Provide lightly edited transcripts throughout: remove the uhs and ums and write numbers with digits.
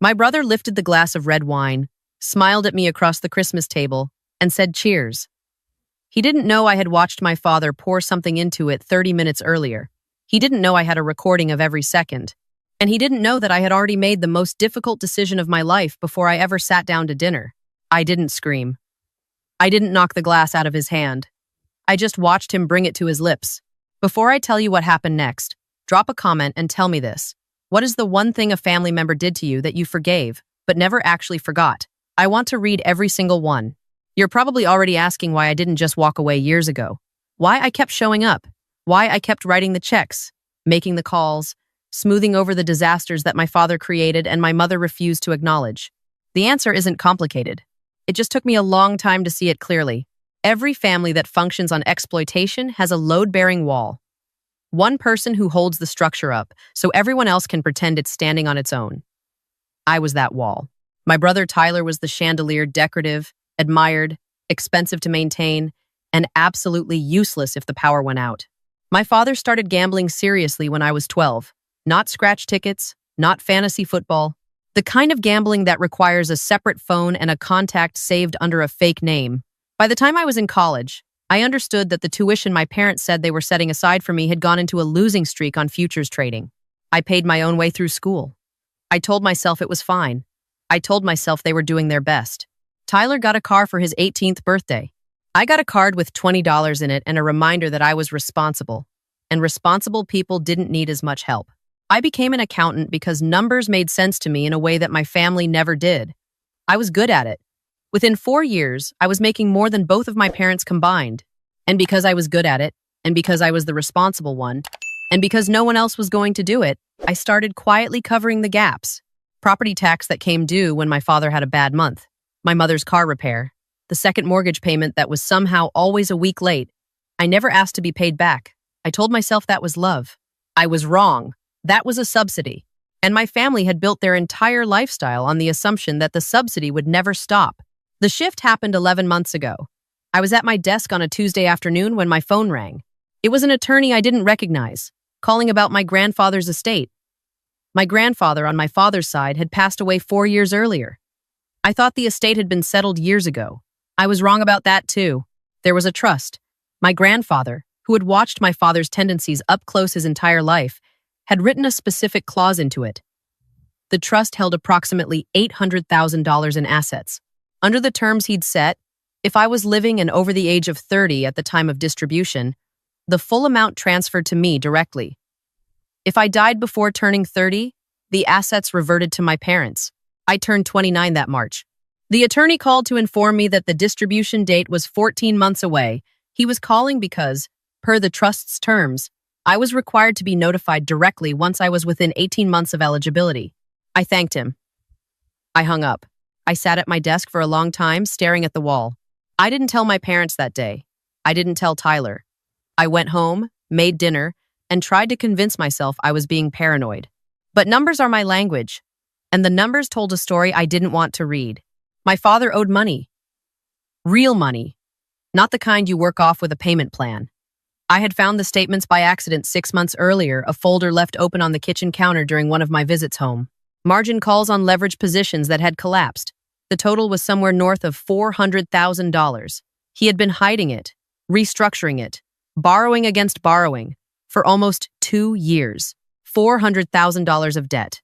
My brother lifted the glass of red wine, smiled at me across the Christmas table, and said cheers. He didn't know I had watched my father pour something into it 30 minutes earlier. He didn't know I had a recording of every second. And he didn't know that I had already made the most difficult decision of my life before I ever sat down to dinner. I didn't scream. I didn't knock the glass out of his hand. I just watched him bring it to his lips. Before I tell you what happened next, drop a comment and tell me this. What is the one thing a family member did to you that you forgave, but never actually forgot? I want to read every single one. You're probably already asking why I didn't just walk away years ago. Why I kept showing up. Why I kept writing the checks, making the calls, smoothing over the disasters that my father created and my mother refused to acknowledge. The answer isn't complicated. It just took me a long time to see it clearly. Every family that functions on exploitation has a load-bearing wall. One person who holds the structure up, so everyone else can pretend it's standing on its own. I was that wall. My brother Tyler was the chandelier, decorative, admired, expensive to maintain, and absolutely useless if the power went out. My father started gambling seriously when I was 12. Not scratch tickets, not fantasy football. The kind of gambling that requires a separate phone and a contact saved under a fake name. By the time I was in college, I understood that the tuition my parents said they were setting aside for me had gone into a losing streak on futures trading. I paid my own way through school. I told myself it was fine. I told myself they were doing their best. Tyler got a car for his 18th birthday. I got a card with $20 in it and a reminder that I was responsible, and responsible people didn't need as much help. I became an accountant because numbers made sense to me in a way that my family never did. I was good at it. Within 4 years, I was making more than both of my parents combined. And because I was good at it, and because I was the responsible one, and because no one else was going to do it, I started quietly covering the gaps. Property tax that came due when my father had a bad month, my mother's car repair, the second mortgage payment that was somehow always a week late. I never asked to be paid back. I told myself that was love. I was wrong. That was a subsidy. And my family had built their entire lifestyle on the assumption that the subsidy would never stop. The shift happened 11 months ago. I was at my desk on a Tuesday afternoon when my phone rang. It was an attorney I didn't recognize, calling about my grandfather's estate. My grandfather on my father's side had passed away 4 years earlier. I thought the estate had been settled years ago. I was wrong about that too. There was a trust. My grandfather, who had watched my father's tendencies up close his entire life, had written a specific clause into it. The trust held approximately $800,000 in assets. Under the terms he'd set, if I was living and over the age of 30 at the time of distribution, the full amount transferred to me directly. If I died before turning 30, the assets reverted to my parents. I turned 29 that March. The attorney called to inform me that the distribution date was 14 months away. He was calling because, per the trust's terms, I was required to be notified directly once I was within 18 months of eligibility. I thanked him. I hung up. I sat at my desk for a long time, staring at the wall. I didn't tell my parents that day. I didn't tell Tyler. I went home, made dinner, and tried to convince myself I was being paranoid. But numbers are my language, and the numbers told a story I didn't want to read. My father owed money. Real money. Not the kind you work off with a payment plan. I had found the statements by accident 6 months earlier, a folder left open on the kitchen counter during one of my visits home. Margin calls on leveraged positions that had collapsed. The total was somewhere north of $400,000. He had been hiding it, restructuring it, borrowing against borrowing, for almost 2 years. $400,000 of debt,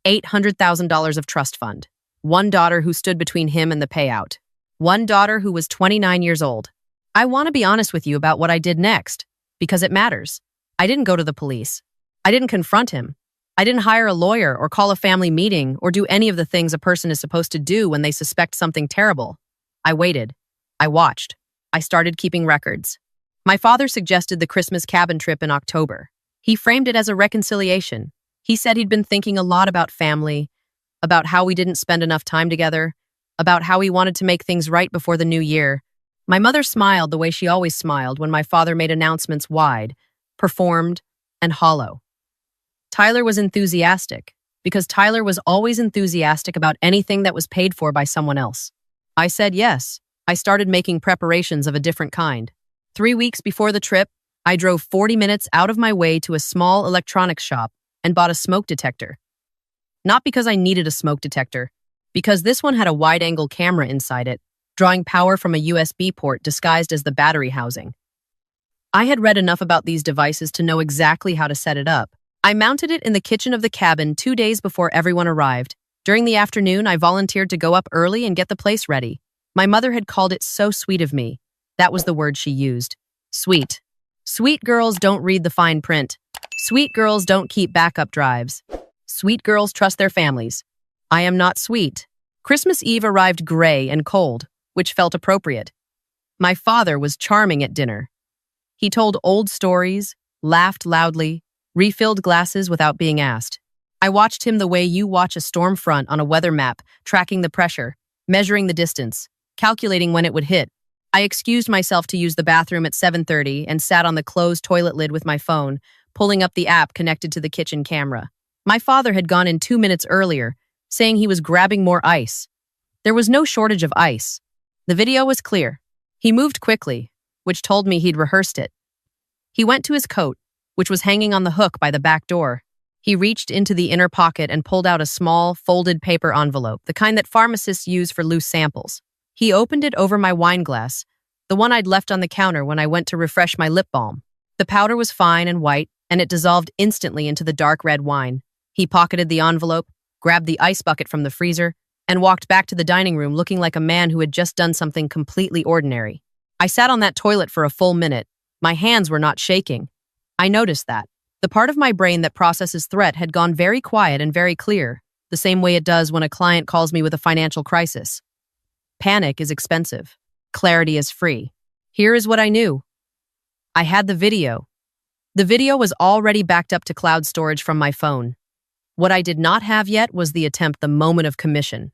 $800,000 of trust fund, one daughter who stood between him and the payout, one daughter who was 29 years old. I want to be honest with you about what I did next, because it matters. I didn't go to the police. I didn't confront him. I didn't hire a lawyer or call a family meeting or do any of the things a person is supposed to do when they suspect something terrible. I waited. I watched. I started keeping records. My father suggested the Christmas cabin trip in October. He framed it as a reconciliation. He said he'd been thinking a lot about family, about how we didn't spend enough time together, about how he wanted to make things right before the new year. My mother smiled the way she always smiled when my father made announcements wide, performed, and hollow. Tyler was enthusiastic, because Tyler was always enthusiastic about anything that was paid for by someone else. I said yes. I started making preparations of a different kind. 3 weeks before the trip, I drove 40 minutes out of my way to a small electronics shop and bought a smoke detector. Not because I needed a smoke detector, because this one had a wide-angle camera inside it, drawing power from a USB port disguised as the battery housing. I had read enough about these devices to know exactly how to set it up. I mounted it in the kitchen of the cabin 2 days before everyone arrived. During the afternoon, I volunteered to go up early and get the place ready. My mother had called it so sweet of me. That was the word she used. Sweet. Sweet girls don't read the fine print. Sweet girls don't keep backup drives. Sweet girls trust their families. I am not sweet. Christmas Eve arrived gray and cold, which felt appropriate. My father was charming at dinner. He told old stories, laughed loudly, refilled glasses without being asked. I watched him the way you watch a storm front on a weather map, tracking the pressure, measuring the distance, calculating when it would hit. I excused myself to use the bathroom at 7:30 and sat on the closed toilet lid with my phone, pulling up the app connected to the kitchen camera. My father had gone in 2 minutes earlier, saying he was grabbing more ice. There was no shortage of ice. The video was clear. He moved quickly, which told me he'd rehearsed it. He went to his coat, which was hanging on the hook by the back door. He reached into the inner pocket and pulled out a small, folded paper envelope, the kind that pharmacists use for loose samples. He opened it over my wine glass, the one I'd left on the counter when I went to refresh my lip balm. The powder was fine and white, and it dissolved instantly into the dark red wine. He pocketed the envelope, grabbed the ice bucket from the freezer, and walked back to the dining room looking like a man who had just done something completely ordinary. I sat on that toilet for a full minute. My hands were not shaking. I noticed that. The part of my brain that processes threat had gone very quiet and very clear, the same way it does when a client calls me with a financial crisis. Panic is expensive. Clarity is free. Here is what I knew. I had the video. The video was already backed up to cloud storage from my phone. What I did not have yet was the attempt, the moment of commission.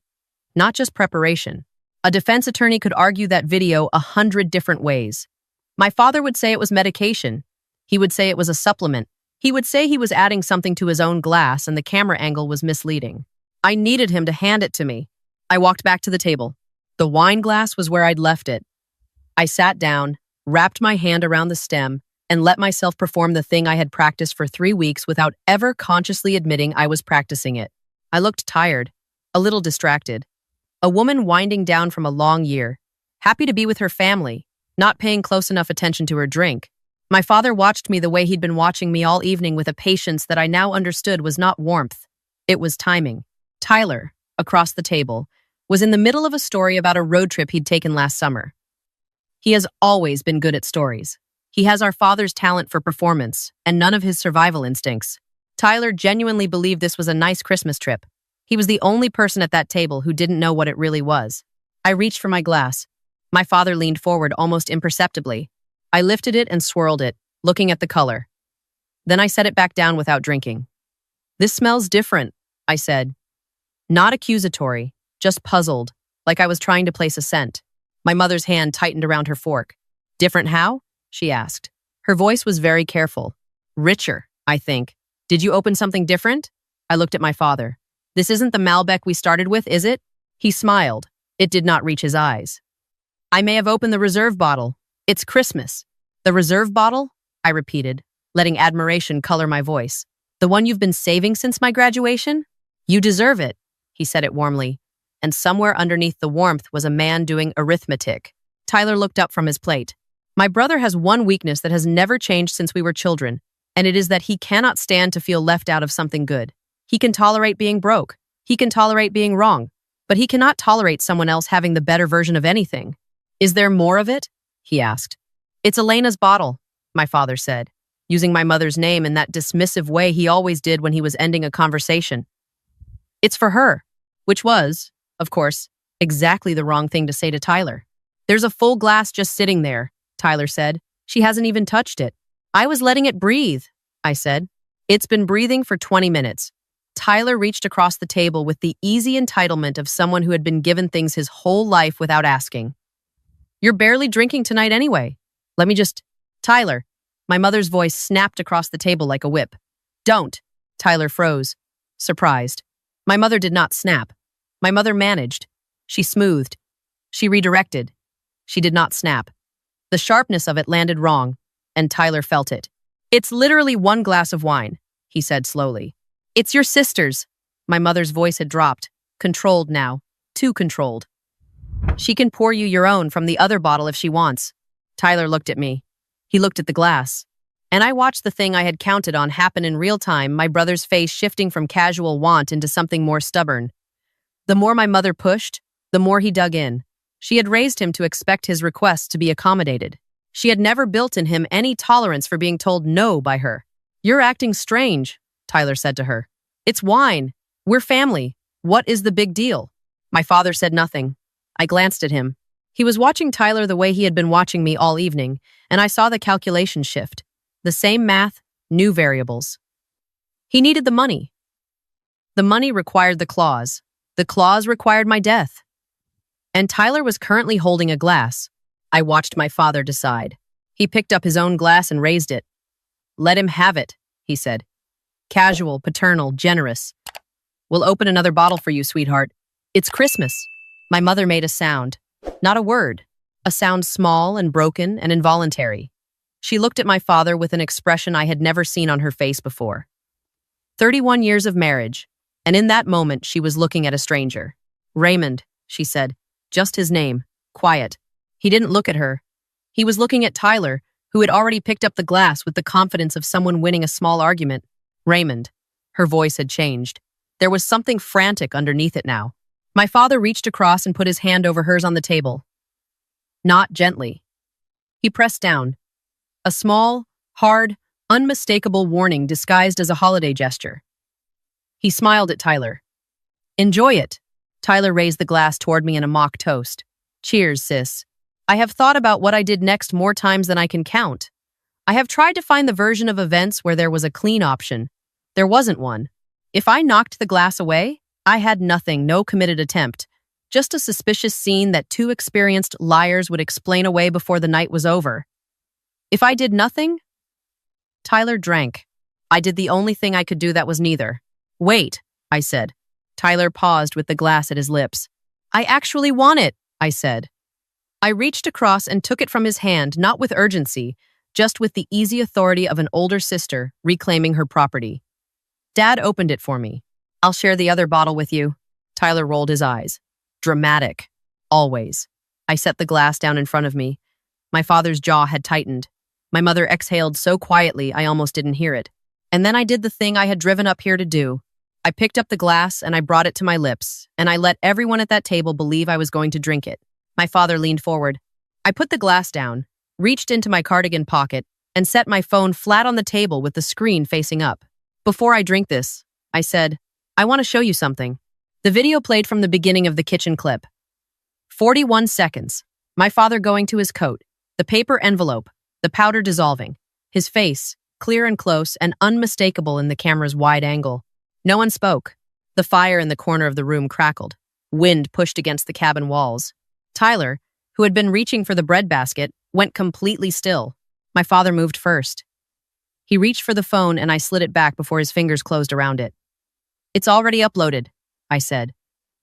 Not just preparation. A defense attorney could argue that video 100 different ways. My father would say it was medication. He would say it was a supplement. He would say he was adding something to his own glass and the camera angle was misleading. I needed him to hand it to me. I walked back to the table. The wine glass was where I'd left it. I sat down, wrapped my hand around the stem, and let myself perform the thing I had practiced for 3 weeks without ever consciously admitting I was practicing it. I looked tired, a little distracted. A woman winding down from a long year, happy to be with her family, not paying close enough attention to her drink. My father watched me the way he'd been watching me all evening with a patience that I now understood was not warmth. It was timing. Tyler, across the table, was in the middle of a story about a road trip he'd taken last summer. He has always been good at stories. He has our father's talent for performance and none of his survival instincts. Tyler genuinely believed this was a nice Christmas trip. He was the only person at that table who didn't know what it really was. I reached for my glass. My father leaned forward almost imperceptibly. I lifted it and swirled it, looking at the color. Then I set it back down without drinking. "This smells different," I said. Not accusatory, just puzzled, like I was trying to place a scent. My mother's hand tightened around her fork. "Different how?" she asked. Her voice was very careful. "Richer, I think. Did you open something different?" I looked at my father. "This isn't the Malbec we started with, is it?" He smiled. It did not reach his eyes. "I may have opened the reserve bottle. It's Christmas." "The reserve bottle?" I repeated, letting admiration color my voice. "The one you've been saving since my graduation?" "You deserve it," he said it warmly. And somewhere underneath the warmth was a man doing arithmetic. Tyler looked up from his plate. "My brother has one weakness that has never changed since we were children, and it is that he cannot stand to feel left out of something good. He can tolerate being broke. He can tolerate being wrong. But he cannot tolerate someone else having the better version of anything." "Is there more of it?" he asked. "It's Elena's bottle," my father said, using my mother's name in that dismissive way he always did when he was ending a conversation. "It's for her," which was, of course, exactly the wrong thing to say to Tyler. "There's a full glass just sitting there," Tyler said. "She hasn't even touched it." "I was letting it breathe," I said. "It's been breathing for 20 minutes. Tyler reached across the table with the easy entitlement of someone who had been given things his whole life without asking. "You're barely drinking tonight anyway. Let me just—" "Tyler." My mother's voice snapped across the table like a whip. "Don't." Tyler froze, surprised. My mother did not snap. My mother managed. She smoothed. She redirected. She did not snap. The sharpness of it landed wrong, and Tyler felt it. "It's literally one glass of wine," he said slowly. "It's your sister's. My mother's voice had dropped. Controlled now. Too controlled. She can pour you your own from the other bottle if she wants. Tyler looked at me. He looked at the glass. And I watched the thing I had counted on happen in real time, my brother's face shifting from casual want into something more stubborn. The more my mother pushed, the more he dug in. She had raised him to expect his requests to be accommodated. She had never built in him any tolerance for being told no by her. "You're acting strange," Tyler said to her. "It's wine. We're family. What is the big deal?" My father said nothing. I glanced at him. He was watching Tyler the way he had been watching me all evening, and I saw the calculation shift. The same math, new variables. He needed the money. The money required the clause. The clause required my death. And Tyler was currently holding a glass. I watched my father decide. He picked up his own glass and raised it. "Let him have it," he said. Casual, paternal, generous. "We'll open another bottle for you, sweetheart. It's Christmas." My mother made a sound. Not a word. A sound small and broken and involuntary. She looked at my father with an expression I had never seen on her face before. 31 years of marriage, and in that moment she was looking at a stranger. "Raymond," she said. Just his name. Quiet. He didn't look at her. He was looking at Tyler, who had already picked up the glass with the confidence of someone winning a small argument. "Raymond." Her voice had changed. There was something frantic underneath it now. My father reached across and put his hand over hers on the table. Not gently. He pressed down. A small, hard, unmistakable warning disguised as a holiday gesture. He smiled at Tyler. "Enjoy it." Tyler raised the glass toward me in a mock toast. "Cheers, sis. I have thought about what I did next more times than I can count. I have tried to find the version of events where there was a clean option. There wasn't one. If I knocked the glass away, I had nothing, no committed attempt. Just a suspicious scene that two experienced liars would explain away before the night was over. If I did nothing, Tyler drank. I did the only thing I could do that was neither. "Wait," I said. Tyler paused with the glass at his lips. "I actually want it," I said. I reached across and took it from his hand, not with urgency, just with the easy authority of an older sister reclaiming her property. Dad opened it for me. "I'll share the other bottle with you." Tyler rolled his eyes. Dramatic. Always. I set the glass down in front of me. My father's jaw had tightened. My mother exhaled so quietly I almost didn't hear it. And then I did the thing I had driven up here to do. I picked up the glass and I brought it to my lips, and I let everyone at that table believe I was going to drink it. My father leaned forward. I put the glass down, reached into my cardigan pocket, and set my phone flat on the table with the screen facing up. "Before I drink this," I said, "I want to show you something." The video played from the beginning of the kitchen clip. 41 seconds. My father going to his coat, the paper envelope, the powder dissolving, his face, clear and close and unmistakable in the camera's wide angle. No one spoke. The fire in the corner of the room crackled. Wind pushed against the cabin walls. Tyler, who had been reaching for the breadbasket, went completely still. My father moved first. He reached for the phone and I slid it back before his fingers closed around it. "It's already uploaded," I said.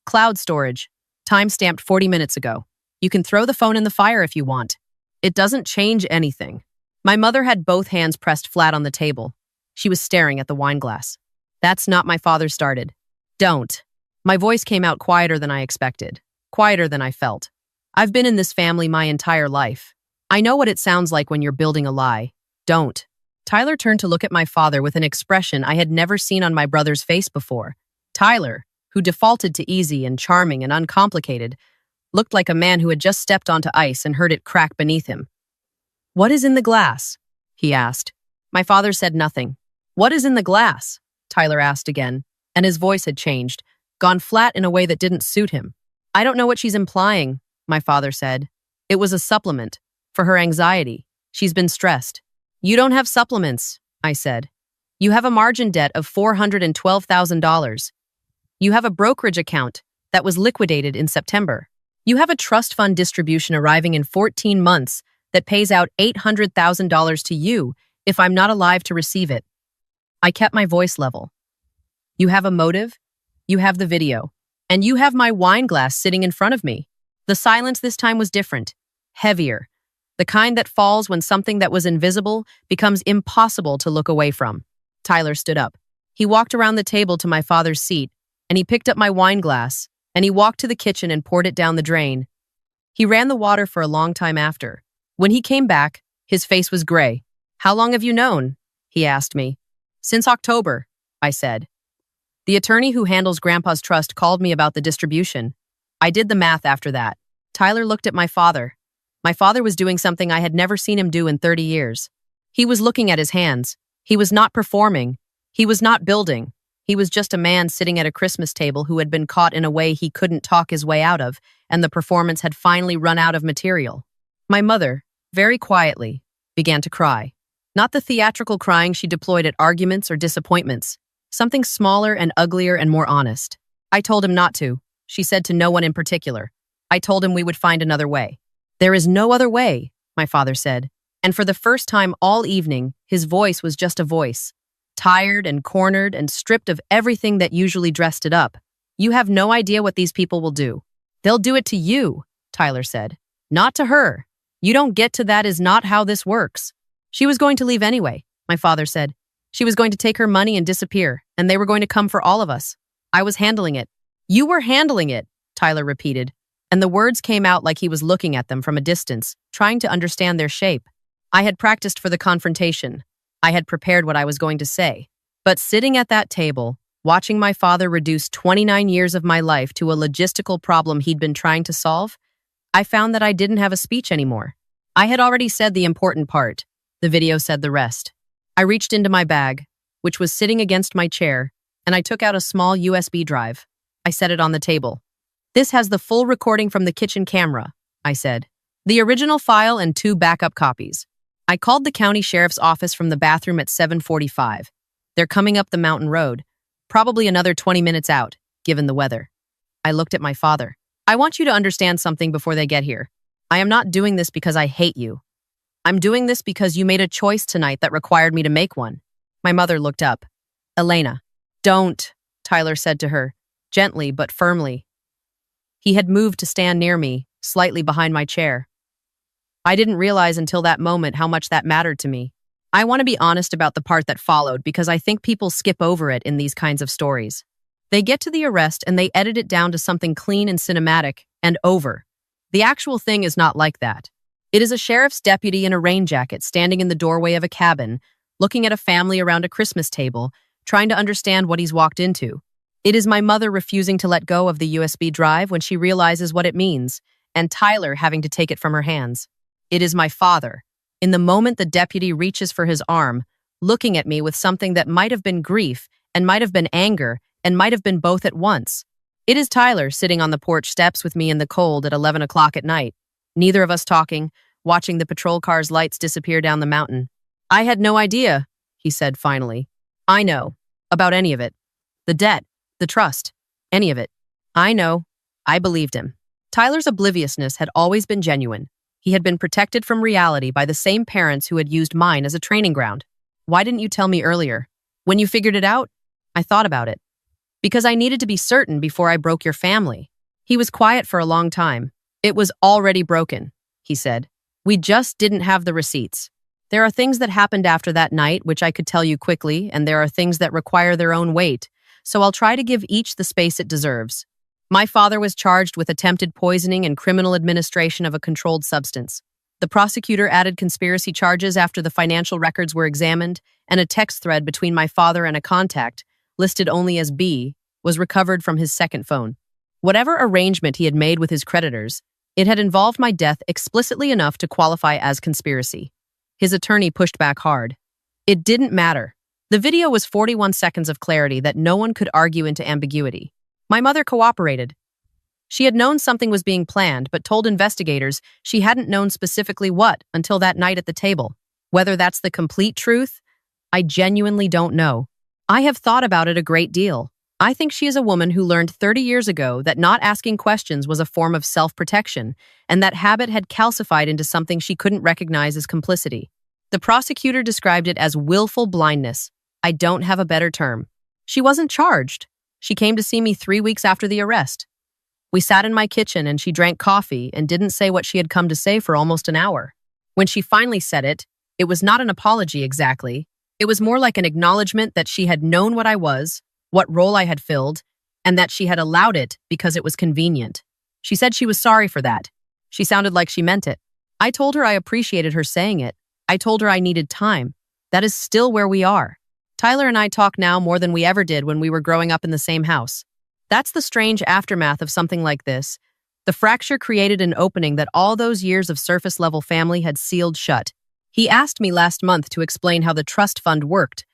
"Cloud storage. Time-stamped 40 minutes ago. You can throw the phone in the fire if you want. It doesn't change anything." My mother had both hands pressed flat on the table. She was staring at the wine glass. "That's not," my father started. "Don't." My voice came out quieter than I expected, quieter than I felt. I've been in this family my entire life. I know what it sounds like when you're building a lie. Don't. Tyler turned to look at my father with an expression I had never seen on my brother's face before. Tyler, who defaulted to easy and charming and uncomplicated, looked like a man who had just stepped onto ice and heard it crack beneath him. "What is in the glass?" he asked. My father said nothing. "What is in the glass?" Tyler asked again, and his voice had changed, gone flat in a way that didn't suit him. "I don't know what she's implying," my father said. "It was a supplement for her anxiety. She's been stressed." "You don't have supplements," I said. "You have a margin debt of $412,000. You have a brokerage account that was liquidated in September. You have a trust fund distribution arriving in 14 months that pays out $800,000 to you if I'm not alive to receive it." I kept my voice level. "You have a motive, you have the video, and you have my wine glass sitting in front of me." The silence this time was different, heavier, the kind that falls when something that was invisible becomes impossible to look away from. Tyler stood up. He walked around the table to my father's seat, and he picked up my wine glass, and he walked to the kitchen and poured it down the drain. He ran the water for a long time after. When he came back, his face was gray. "How long have you known?" he asked me. "Since October," I said. The attorney who handles Grandpa's trust called me about the distribution. I did the math after that. Tyler looked at my father. My father was doing something I had never seen him do in 30 years. He was looking at his hands. He was not performing. He was not building. He was just a man sitting at a Christmas table who had been caught in a way he couldn't talk his way out of, and the performance had finally run out of material. My mother, very quietly, began to cry. Not the theatrical crying she deployed at arguments or disappointments. Something smaller and uglier and more honest. I told him not to. She said to no one in particular. I told him we would find another way. "There is no other way," my father said. And for the first time all evening, his voice was just a voice. Tired and cornered and stripped of everything that usually dressed it up. "You have no idea what these people will do. They'll do it to you," Tyler said. "Not to her. You don't get to that is not how this works." "She was going to leave anyway," my father said. "She was going to take her money and disappear, and they were going to come for all of us. I was handling it." "You were handling it," Tyler repeated, and the words came out like he was looking at them from a distance, trying to understand their shape. I had practiced for the confrontation. I had prepared what I was going to say. But sitting at that table, watching my father reduce 29 years of my life to a logistical problem he'd been trying to solve, I found that I didn't have a speech anymore. I had already said the important part. The video said the rest. I reached into my bag, which was sitting against my chair, and I took out a small USB drive. I set it on the table. "This has the full recording from the kitchen camera," I said. "The original file and 2 backup copies." I called the county sheriff's office from the bathroom at 7:45. They're coming up the mountain road, probably another 20 minutes out, given the weather. I looked at my father. "I want you to understand something before they get here. I am not doing this because I hate you. I'm doing this because you made a choice tonight that required me to make one." My mother looked up. "Elena." "Don't," Tyler said to her, gently but firmly. He had moved to stand near me, slightly behind my chair. I didn't realize until that moment how much that mattered to me. I want to be honest about the part that followed because I think people skip over it in these kinds of stories. They get to the arrest and they edit it down to something clean and cinematic, and over. The actual thing is not like that. It is a sheriff's deputy in a rain jacket standing in the doorway of a cabin, looking at a family around a Christmas table, trying to understand what he's walked into. It is my mother refusing to let go of the USB drive when she realizes what it means, and Tyler having to take it from her hands. It is my father, in the moment the deputy reaches for his arm, looking at me with something that might have been grief and might have been anger and might have been both at once. It is Tyler sitting on the porch steps with me in the cold at 11 o'clock at night, neither of us talking, watching the patrol car's lights disappear down the mountain. "I had no idea," he said finally. "I know. About any of it. The debt, the trust, any of it. I know." I believed him. Tyler's obliviousness had always been genuine. He had been protected from reality by the same parents who had used mine as a training ground. "Why didn't you tell me earlier? When you figured it out?" I thought about it. "Because I needed to be certain before I broke your family." He was quiet for a long time. "It was already broken," he said. "We just didn't have the receipts. There are things that happened after that night which I could tell you quickly, and there are things that require their own weight, so I'll try to give each the space it deserves. My father was charged with attempted poisoning and criminal administration of a controlled substance. The prosecutor added conspiracy charges after the financial records were examined, and a text thread between my father and a contact, listed only as B, was recovered from his second phone. Whatever arrangement he had made with his creditors, it had involved my death explicitly enough to qualify as conspiracy. His attorney pushed back hard. It didn't matter. The video was 41 seconds of clarity that no one could argue into ambiguity. My mother cooperated. She had known something was being planned, but told investigators she hadn't known specifically what until that night at the table. Whether that's the complete truth, I genuinely don't know. I have thought about it a great deal. I think she is a woman who learned 30 years ago that not asking questions was a form of self-protection, and that habit had calcified into something she couldn't recognize as complicity. The prosecutor described it as willful blindness. I don't have a better term. She wasn't charged. She came to see me 3 weeks after the arrest. We sat in my kitchen and she drank coffee and didn't say what she had come to say for almost an hour. When she finally said it, it was not an apology exactly. It was more like an acknowledgement that she had known what I was, what role I had filled, and that she had allowed it because it was convenient. She said she was sorry for that. She sounded like she meant it. I told her I appreciated her saying it. I told her I needed time. That is still where we are. Tyler and I talk now more than we ever did when we were growing up in the same house. That's the strange aftermath of something like this. The fracture created an opening that all those years of surface-level family had sealed shut. He asked me last month to explain how the trust fund worked,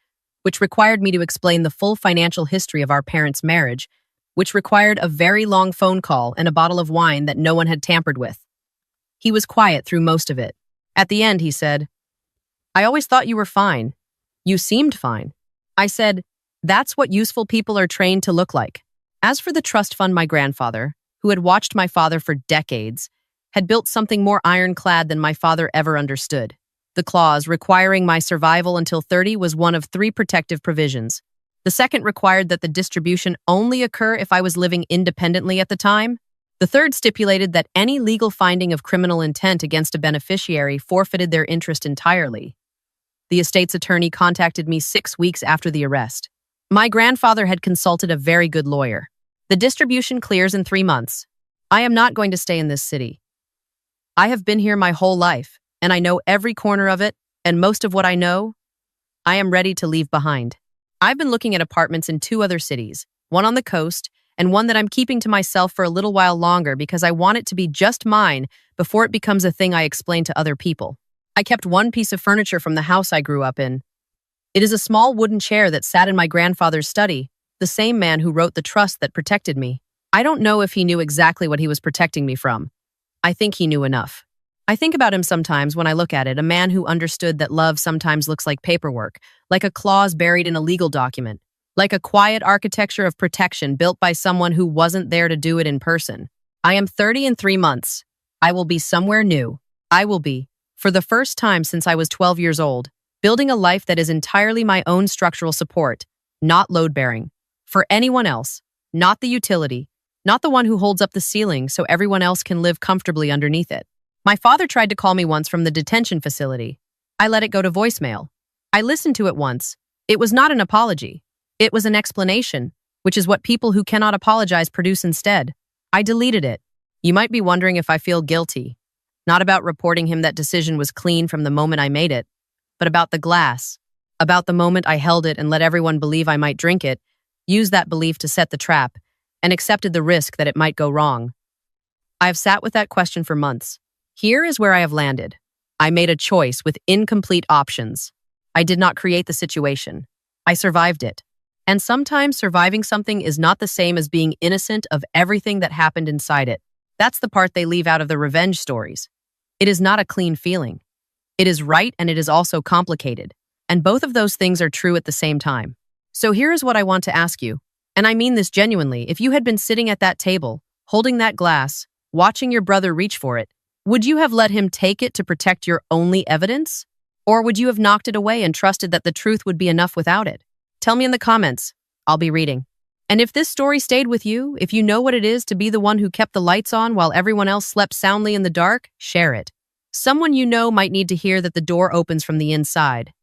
which required me to explain the full financial history of our parents' marriage, which required a very long phone call and a bottle of wine that no one had tampered with. He was quiet through most of it. At the end, he said, "I always thought you were fine. You seemed fine." I said, "That's what useful people are trained to look like." As for the trust fund, my grandfather, who had watched my father for decades, had built something more ironclad than my father ever understood. The clause requiring my survival until 30 was one of 3 protective provisions. The second required that the distribution only occur if I was living independently at the time. The third stipulated that any legal finding of criminal intent against a beneficiary forfeited their interest entirely. The estate's attorney contacted me 6 weeks after the arrest. My grandfather had consulted a very good lawyer. The distribution clears in 3 months. I am not going to stay in this city. I have been here my whole life, and I know every corner of it, and most of what I know, I am ready to leave behind. I've been looking at apartments in 2 other cities, one on the coast, and one that I'm keeping to myself for a little while longer because I want it to be just mine before it becomes a thing I explain to other people. I kept one piece of furniture from the house I grew up in. It is a small wooden chair that sat in my grandfather's study, the same man who wrote the trust that protected me. I don't know if he knew exactly what he was protecting me from. I think he knew enough. I think about him sometimes when I look at it, a man who understood that love sometimes looks like paperwork, like a clause buried in a legal document, like a quiet architecture of protection built by someone who wasn't there to do it in person. I am 30 in 3 months. I will be somewhere new. I will be, for the first time since I was 12 years old, building a life that is entirely my own structural support, not load-bearing. For anyone else, not the utility, not the one who holds up the ceiling so everyone else can live comfortably underneath it. My father tried to call me once from the detention facility. I let it go to voicemail. I listened to it once. It was not an apology. It was an explanation, which is what people who cannot apologize produce instead. I deleted it. You might be wondering if I feel guilty. Not about reporting him that decision was clean from the moment I made it, but about the glass, about the moment I held it and let everyone believe I might drink it, used that belief to set the trap, and accepted the risk that it might go wrong. I have sat with that question for months. Here is where I have landed. I made a choice with incomplete options. I did not create the situation. I survived it. And sometimes surviving something is not the same as being innocent of everything that happened inside it. That's the part they leave out of the revenge stories. It is not a clean feeling. It is right and it is also complicated. And both of those things are true at the same time. So here is what I want to ask you. And I mean this genuinely. If you had been sitting at that table, holding that glass, watching your brother reach for it, would you have let him take it to protect your only evidence? Or would you have knocked it away and trusted that the truth would be enough without it? Tell me in the comments. I'll be reading. And if this story stayed with you, if you know what it is to be the one who kept the lights on while everyone else slept soundly in the dark, share it. Someone you know might need to hear that the door opens from the inside.